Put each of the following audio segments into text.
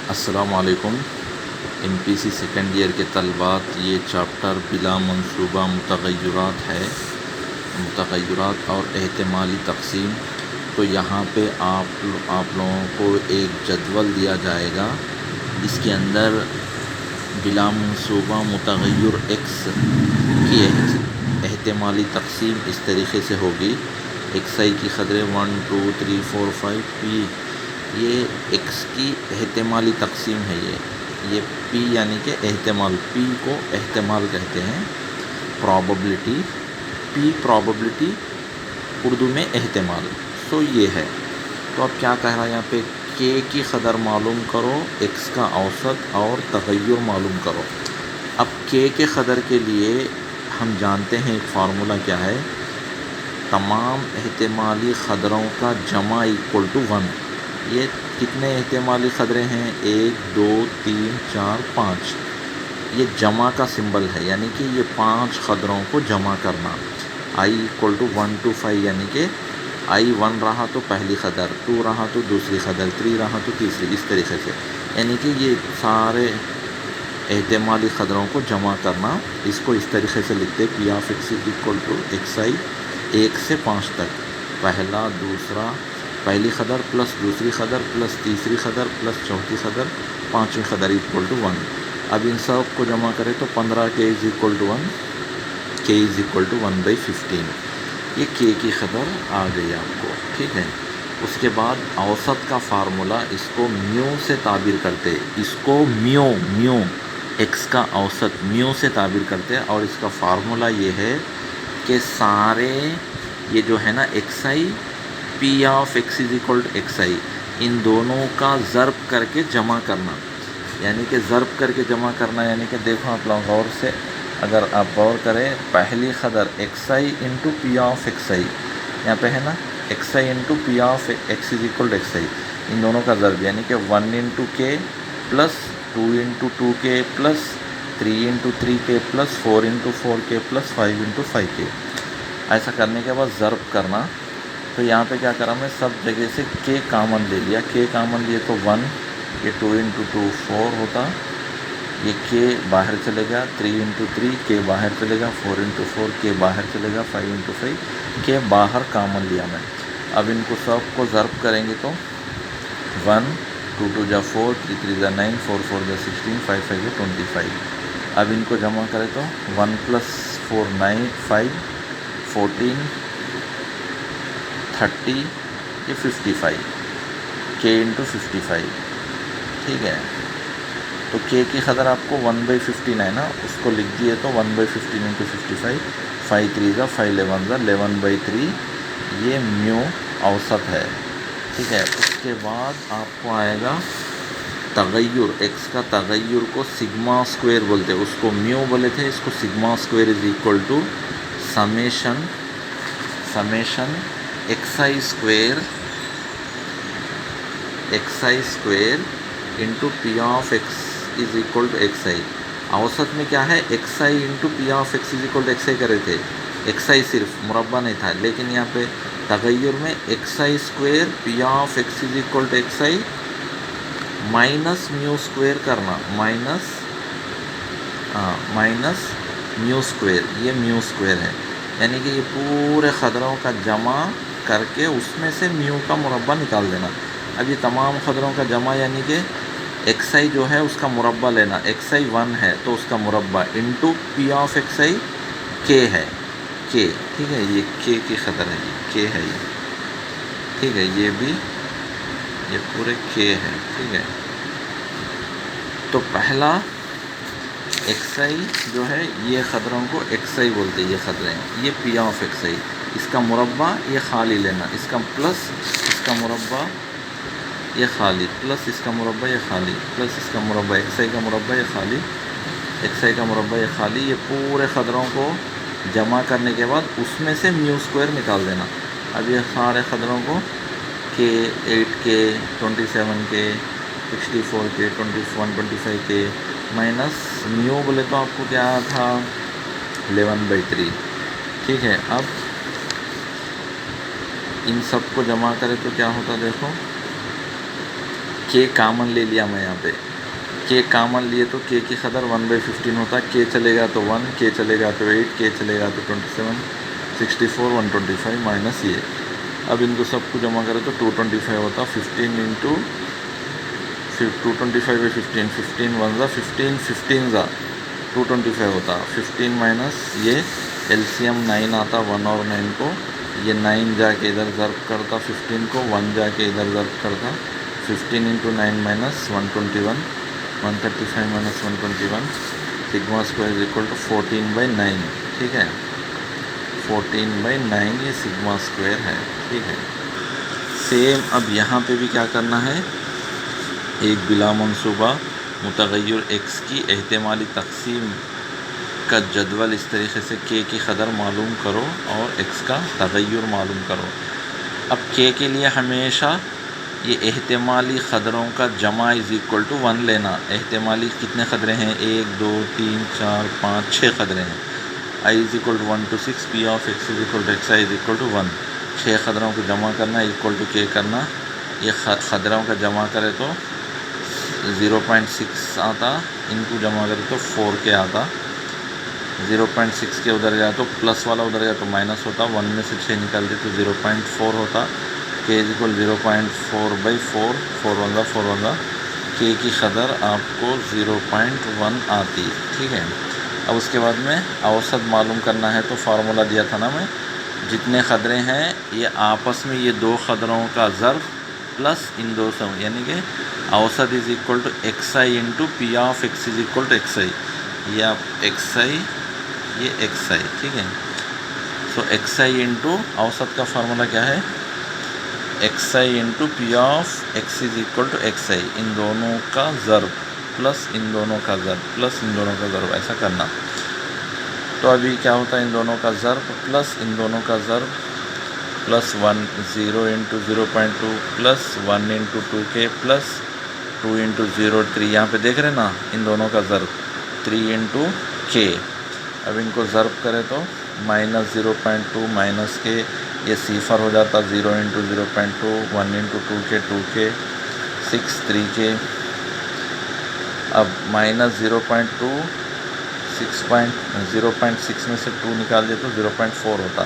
अस्सलाम वालेकुम। MPC second year के तलबात, ये चैप्टर बिला मंसूबा मुतग़य्यरात है, मुतग़य्यरात और एहतिमाली तक़सीम। तो यहाँ पे आप लोगों को एक जदवल दिया जाएगा। इसके अंदर बिला मंसूबा मुतग़य्यर एक्स की एहतिमाली तक़सीम इस तरीक़े से होगी। एक्स की क़दरें 1 2 3 4 5 पी, ये एक्स की एहतिमाली तक़सीम है। ये पी यानी कि एहतिमाल, पी को एहतिमाल कहते हैं, प्रॉबबिलिटी। पी प्रॉबबिलिटी, उर्दू में एहतिमाल। सो ये है। तो अब क्या कह रहा है यहाँ पे, के की क़दर मालूम करो, एक्स का औसत और तग़य्युर मालूम करो। अब के क़दर के लिए हम जानते हैं एक फ़ार्मूला क्या है, तमाम एहतिमाली क़दरों का जमा इक्वल टू 1। ये कितने एहतिमाली क़दरें हैं, 1 2 3 4 5। ये जमा का सिंबल है, यानी कि ये 5 क़दरों को जमा करना। i इक्वल टू 1 to 5, यानी कि i 1 रहा तो पहली क़दर, 2 रहा तो दूसरी क़दर, 3 रहा तो तीसरी, इस तरीक़े से। यानी कि ये सारे एहतिमाली क़दरों को जमा करना, इसको इस तरीक़े से लिखते हैं, P of X equal to x I 1 से 5 तक, पहला दूसरा पहली क़दर प्लस दूसरी क़दर प्लस तीसरी क़दर प्लस चौथी क़दर पाँचवीं क़दर इक्वल टू 1। अब इन सब को जमा करें तो 15 के इज़ इक्वल टू 1, के इज़ इक्वल टू 1/15। ये के की क़दर आ गई आपको, ठीक है। उसके बाद औसत का फ़ार्मूला, इसको म्यू से ताबीर करते, इसको म्यू एक्स का औसत म्यू से ताबीर करते हैं। और इसका फ़ार्मूला ये है कि सारे ये जो है ना X I, P of x is equal to x I, इन दोनों का ज़र्ब करके जमा करना। यानी कि ज़र्ब करके जमा करना, यानी कि देखो आप लोग गौर से, अगर आप गौर करें, पहली क़दर X I into P of X I, यहाँ पे है ना, X I into P of x is equal to x I, इन दोनों का ज़र्ब, यानी कि 1 इंटू के प्लस 2 इंटू 2 के प्लस 3 इंटू 3 के प्लस 4 इंटू 4 के प्लस 5 इंटू 5 के। ऐसा करने के बाद ज़र्ब करना। तो यहाँ पे क्या करा, मैं सब जगह से के कामन ले लिया, के कामन लिए तो 1, ये 2 इंटू 2 4 होता, ये के बाहर चलेगा, 3 इंटू 3 के बाहर चलेगा, 4 इंटू 4 के बाहर चलेगा, 5 इंटू 5 के बाहर कामन लिया मैं। अब इनको सब को ज़र्ब करेंगे तो 1 2 2 जा 4, 3 3 जा 9, 4 4 जा 16, 5 5 जा 25। अब इनको जमा करें तो 1 + 4 9 5 14 30, ये 55, के इंटू 55, ठीक है। तो के की क़दर आपको 1/15 है ना, उसको लिख दिए तो 1/15 इंटू 55, 5 3 जा 5 11 जा 11/3, ये म्यू औसत है, ठीक है। उसके बाद आपको आएगा तग़य्युर, एक्स का तग़य्युर को सिग्मा स्क्वायर बोलते हैं, उसको म्यू बोले थे, इसको sigma square is equal to summation X I square into P of x is equal to x I. औसत में क्या है, X I into P of x is equal to x I करे थे, एक्स आई सिर्फ मुरब्बा नहीं था, लेकिन यहाँ पे तग़य्युर में x I square p of x is equal to x i minus mu square करना, माइनस म्यू स्क्वायर, ये म्यू स्क्वायर है। यानी कि ये पूरे क़दरों का जमा करके उसमें से म्यू का मुरब्बा निकाल देना। अब ये तमाम क़दरों का जमा, यानी कि एक्स आई जो है उसका मुरब्बा लेना, एक्स आई 1 है तो उसका मुरब्बा इंटू पी ऑफ एक्स आई के है, के, ठीक है। ये के की क़दर है, ये के है, ये ठीक है, ये भी ये पूरे के है, ठीक है। तो पहला एक्स आई जो है, ये क़दरों को एक्स आई बोलते हैं, ये क़दरें, ये पी ऑफ एक्स आई, इसका मुरब्बा ये खाली लेना, इसका प्लस इसका मुरब्बा ये खाली, प्लस इसका मुरब्बा ये खाली, प्लस इसका मुरब्बा, एक्स आई का मुरब्बा ये खाली, एक्स आई का मुरब्बा ये खाली, ये पूरे क़दरों को जमा करने के बाद उसमें से म्यू स्क्वायर निकाल देना। अब ये सारे क़दरों को के 8 के 27 के 64 के 21 25 के माइनस म्यू बोले तो आपको क्या था 11/3, ठीक है। अब इन सब को जमा करें तो क्या होता, देखो के कामन ले लिया मैं यहाँ पे, के कामन लिए तो के की कदर 1/15 होता, के चलेगा तो 1, के चलेगा तो 8, के चलेगा तो 27, 64, 125 माइनस ये। अब इनको सबको जमा करें तो 225 होता, 15 इंटू 225/15, 15 1 ज़ा 15, 15 ज़ा 225 होता, 15 माइनस ये एलसीएम 9 आता, 1 और 9 को, ये 9 जाके इधर ज़र्ब करता 15 को, 1 जाके इधर ज़र्ब करता, 15 into 9 minus 121, 135 minus 121, sigma square is equal to 14/9। ठीक है, 14/9 ये सिग्मा स्क्वायर है। ठीक है, सेम अब यहाँ पे भी क्या करना है, एक बिला मंसूबा मुतग़य्यर x की एहतिमाली तक़सीम का जदवल इस तरीके से k की कदर मालूम करो और x का तग़य्युर मालूम करो। अब k के लिए हमेशा ये एहतिमाली क़दरों का जमा इज़ इक्वल टू 1 लेना। एहतिमाली कितने क़दरें हैं, 1 2 3 4 5 6 क़दरें हैं। i is equal to 1 to 6, p of x is equal to x i is equal to 1। 6 क़दरों को जमा करना इक्वल टू k करना, ये क़दरों का जमा करे तो 0.6 आता, इनको जमा करे तो 4k आता, 0.6 के उधर गया तो प्लस वाला उधर गया तो माइनस होता, 1 में से 6 निकाल दे तो 0.4 होता, k इज इक्वल 0.4/4, 4 1 ज़ा k की कदर आपको 0.1 आती। ठीक है, अब उसके बाद में औसत मालूम करना है तो फार्मूला दिया था ना मैं, जितने क़दरें हैं ये आपस में ये दो क़दरों का ज़र्फ़ प्लस इन दो सम, यानी कि औसत is equal to x I into P of x is equal to x I, ये आप एक्स आई, ये एक्स आई। ठीक है, सो एक्स आई इंटू औसत का फार्मूला क्या है, X I into P of x is equal to x I, इन दोनों का ज़र्ब प्लस इन दोनों का ज़र्ब प्लस इन दोनों का ज़र्ब, ऐसा करना। तो अभी क्या होता है, इन दोनों का ज़र्ब प्लस इन दोनों का ज़र्ब plus 1, 0 into 0.2 plus 1 into 2k plus 2 into 0 3, यहाँ पे देख रहे ना इन दोनों का ज़र्ब 3 इंटू k। अब इनको ज़र्ब करें तो माइनस 0.2 माइनस k, ये सिफर हो जाता, 0 into 0.2, 1 into 2k 2k, 6 3k। अब माइनस 0.2 0.6 में से 2 निकाल दिए तो 0.4 होता,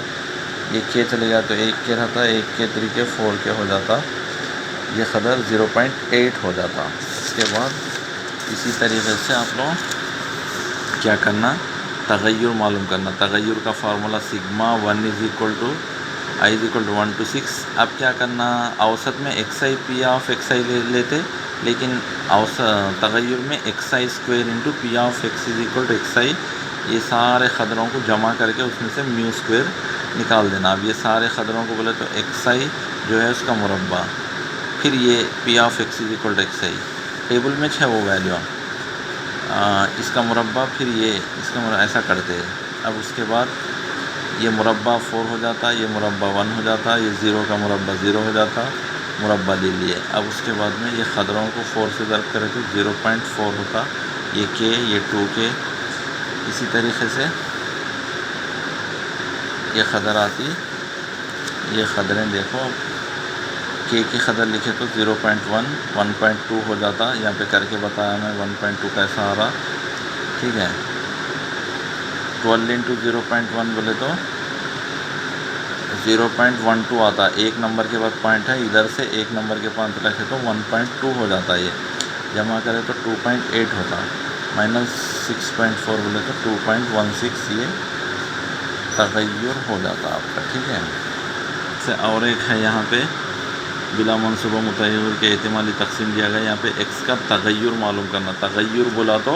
ये k चले गया तो 1 k रहता, 1 k 3 k 4 k हो जाता, ये कदर 0.8 हो जाता। इसके बाद इसी तरीके से आप लोग क्या करना, तग़य्युर मालूम करना। तग़य्युर का formula sigma 1 is equal to i is equal to 1 to 6। अब क्या करना, औसत में x I P of X I ले लेते, लेकिन औसत तग़य्युर में x I square into P of x is equal to x I, ये सारे क़दरों को जमा करके उसमें से म्यू स्क्वायर निकाल देना। अब ये सारे क़दरों को बोले तो एक्स आई जो है उसका मुरब्बा, फिर ये p of x is equal to x i, table में 6 वो वैल्यू, इसका मुरब्बा, फिर ये इसका मुरब्बा, ऐसा करते हैं। अब उसके बाद ये मुरब्बा 4 हो जाता, ये मुरब्बा 1 हो जाता, ये 0 का मुरब्बा 0 हो जाता, मुरब्बा ले लिए। अब उसके बाद में ये क़दरों को 4 से ज़र्ब करें तो 0.4 होता, ये k, ये 2k, इसी तरीके से ये क़दर आती। ये क़दरें देखो, k की क़दर लिखे तो 0.1, 1.2 हो जाता, यहाँ पे करके बताया मैं 1.2 कैसा आ रहा। ठीक है, 12 इंटू 0.1 बोले तो 0.12 आता, एक नंबर के बाद पॉइंट है, इधर से एक नंबर के पास रखे तो 1.2 हो जाता, ये जमा करें तो 2.8 होता, माइनस 6.4 बोले तो 2.16, ये तग़य्युर हो जाता आपका। ठीक है, से और एक है यहाँ पे बिला मनसूबा मुतग़य्यर के एहतिमाली तक़सीम दिया गया, यहाँ पे एक्स का तग़य्युर मालूम करना। तग़य्युर बोला तो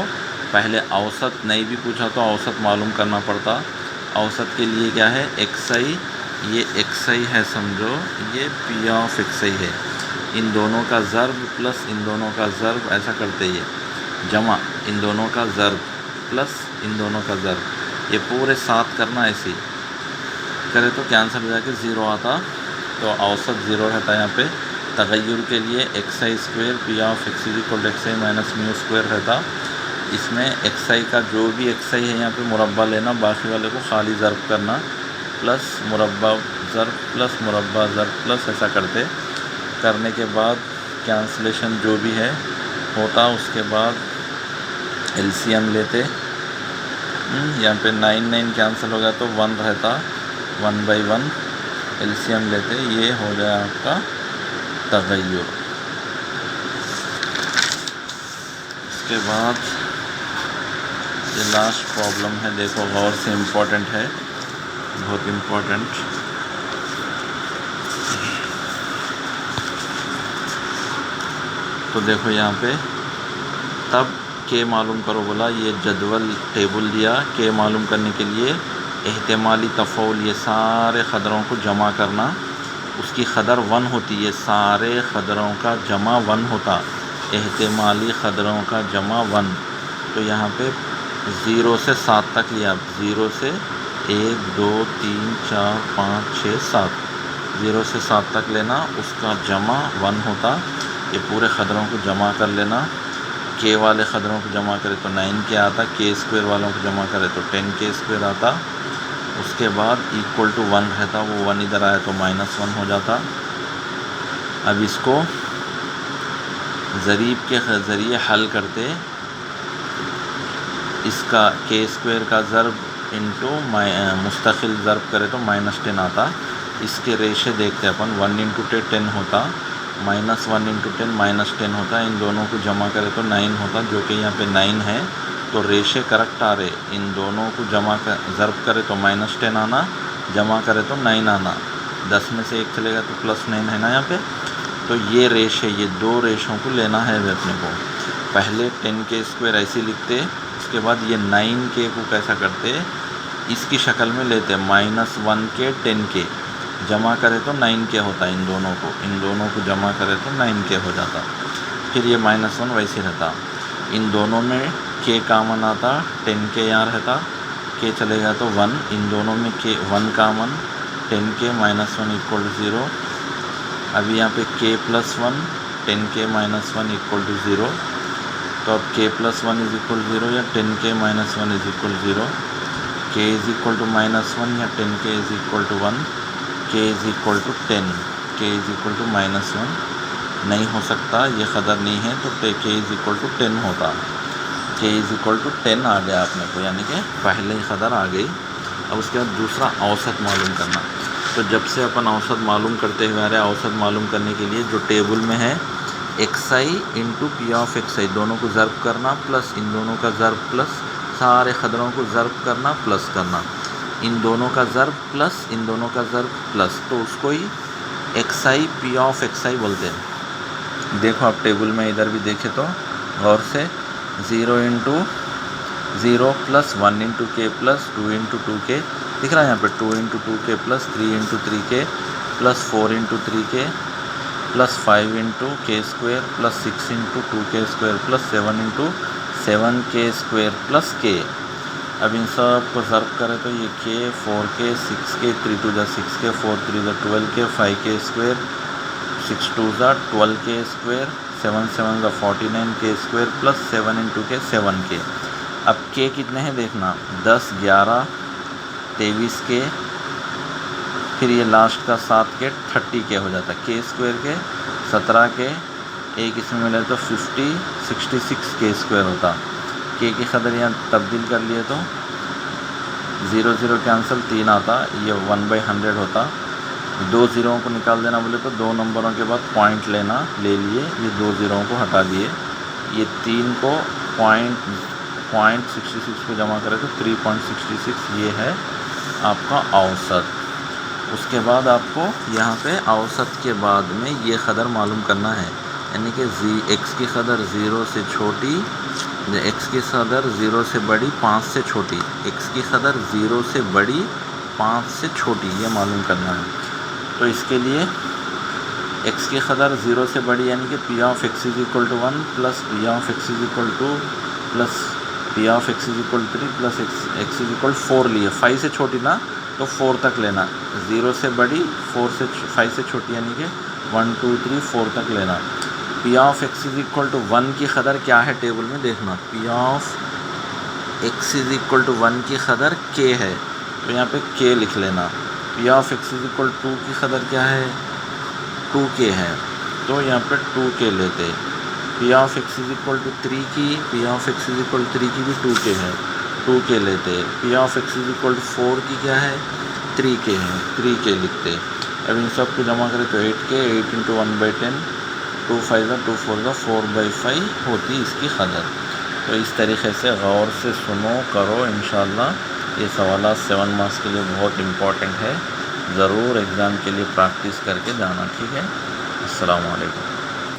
पहले औसत नहीं भी पूछा तो औसत मालूम करना पड़ता। औसत के लिए क्या है, एक्स आई, ये एक्स आई है समझो, ये पी ऑफ एक्स आई है, इन दोनों का ज़र्ब प्लस इन दोनों का ज़र्ब, ऐसा करते ये जमा इन दोनों का ज़र्ब प्लस इन दोनों का ज़र्ब, ये पूरे साथ करना, ऐसे करे तो कैंसिल हो जाके 0 आता, तो औसत 0 रहता है यहाँ पे। तग़य्युर के लिए x I square p of x is equal to x i minus mu square रहता, इसमें एक्स आई का जो भी एक्स आई है यहाँ पे मुरब्बा लेना, बाकी वाले को खाली ज़र्ब करना, प्लस मुरब्बा ज़र्ब प्लस मुरब्बा ज़र्ब प्लस, ऐसा करते करने के बाद कैंसलेशन जो भी है होता, उसके बाद एलसीएम लेते। यहाँ पे 9 कैंसिल हो गया तो 1 रहता, 1/1 एलसीएम लेते, ये हो जाए आपका तगय्युर। इसके बाद ये लास्ट प्रॉब्लम है, देखो गौर से, इम्पोर्टेंट है, बहुत इम्पोर्टेंट। तो देखो यहाँ पे तब के मालूम करो बोला, ये जदवल टेबल दिया, के मालूम करने के लिए एहतिमाली तफ़ौल, ये सारे ख़दरों को जमा करना, उसकी ख़दर 1 होती है, सारे ख़दरों का जमा 1 होता, एहतिमाली ख़दरों का जमा 1। तो यहाँ पे 0 से 7 तक लिया, 0 से 1 2 3 4 5 6 7, 0 से 7 तक लेना, उसका जमा 1 होता। ये पूरे ख़दरों को जमा कर लेना, के वाले ख़दरों को जमा करे तो 9 के आता, के स्क्वायर वालों को जमा करे तो 10 के स्क्वायर आता। उसके बाद इक्वल टू 1 रहता, वो 1 इधर आया तो -1 हो जाता। अब इसको ज़रीब के ज़रिए हल करते, इसका के स्क्वायर का ज़र्ब इंटू मुस्तकिल ज़र्ब करे तो -10 आता। इसके रेशे देखते अपन, 1 × 10 होता, -1 × 10 -10 होता, इन दोनों को जमा करे तो 9 होता, जो कि यहाँ पे 9 है। तो रेशे करेक्ट आ रहे, इन दोनों को जमा कर ज़र्ब करे तो -10 आना, जमा करे तो 9 आना, 10 में से 1 चलेगा तो +9 है ना यहाँ पे। तो ये रेशे, ये 2 रेशों को लेना है अपने को। पहले 10 के स्क्वायर ऐसे लिखते, उसके बाद ये 9 के को कैसा करते, इसकी शक्ल में लेते, -1 के 10 के जमा करे तो 9 के होता, इन दोनों को जमा करे तो 9 के हो जाता। फिर ये -1 वैसे रहता, इन दोनों में के कामन आता, 10 के यहाँ रहता, के चलेगा तो 1, इन दोनों में के 1 कामन, 10 के -1 = 0। अभी यहाँ पे k + 1, 10 के -1 = 0। तो अब k + 1 = 0 या 10 के -1 = 0, k = -1 या 10 के = 1, k = 10, k = -1 नहीं हो सकता, ये ख़दर नहीं है, तो k = 10 होता। k = 10 आ गया अपने को, यानी कि पहले ही ख़दर आ गई। अब उसके बाद दूसरा औसत मालूम करना। तो जब से अपन औसत मालूम करते हुए आ रहे हैं, औसत मालूम करने के लिए जो टेबल में है xi × p(xi), दोनों को ज़र्ब करना, प्लस इन दोनों का ज़र्ब, प्लस सारे ख़दरों को ज़र्ब करना, प्लस करना, इन दोनों का ज़र्ब प्लस इन दोनों का ज़र्ब प्लस, तो उसको ही xi p(xi) बोलते हैं। देखो आप टेबल में इधर भी देखे तो गौर से, 0 × 0 + 1 × k + 2 × 2k दिख रहा है यहाँ पे, 2 × 2k + 3 × 3k + 4 × 3k + 5 × k² + 6 × 2k² + 7 × 7k² + k। अब इन सब को ज़र्ब करें तो ये k, 4k, 6k, 3 × 2 = 6k, 4 × 3 = 12k, 5k², 6 × 2 = 12k², 7 × 7 = 49k² + 7 × k 7k। अब k कितने हैं देखना, 10, 11, 23 के, फिर ये लास्ट का 7 के 30 के हो जाता, k² के 17 के, एक इसमें मिले तो 50, 66 k² होता। k की ख़दर यहाँ तब्दील कर लिए तो 0 0 कैंसिल, 3 आता, ये 1/100 होता। 2 ज़ीरों को निकाल देना बोले तो 2 नंबरों के बाद पॉइंट लेना, ले लिए, ये 2 ज़ीरों को हटा दिए, ये 3 को पॉइंट 66 को जमा करें तो 3.66, ये है आपका औसत। उसके बाद आपको यहाँ पे औसत के बाद में ये ख़दर मालूम करना है, यानी कि x की ख़दर 0 से छोटी, x की ख़दर 0 से बड़ी, 5 से छोटी, x की ख़दर 0 से बड़ी, 5 से छोटी, ये मालूम करना है। तो इसके लिए x की ख़दर 0 से बड़ी, यानी कि p(x) = 1 + p(x) = 2 plus p(x) = 3 plus x = 4 लिए, 5 से छोटी ना तो 4 तक लेना, 0 से बड़ी, 5 से छोटी, यानी कि 1 2 3 4 तक लेना। p(x) = 1 की ख़दर क्या है टेबल में देखना, p(x) = 1 की ख़दर k है, तो यहाँ पे k लिख लेना। p(x) = 2 की ख़दर क्या है, 2k है, तो यहाँ पे 2k लेते। P of x is equal to 3 की, p of x is equal 3 की भी 2k है, 2k लेते। P of x is equal 4 की क्या है, 3k है, 3k लिखते। अब इन सब को जमा करें तो 8k, 8 इंटू 1/10, 2 5 2 4 4/5 होती इसकी कदर। तो इस तरीक़े से गौर से सुनो, करो, इंशाअल्लाह ये सवालात 7 मार्क्स के लिए बहुत इम्पॉर्टेंट है। ज़रूर एग्ज़ाम के लिए प्रैक्टिस करके जाना, ठीक है। अस्सलामु अलैकुम।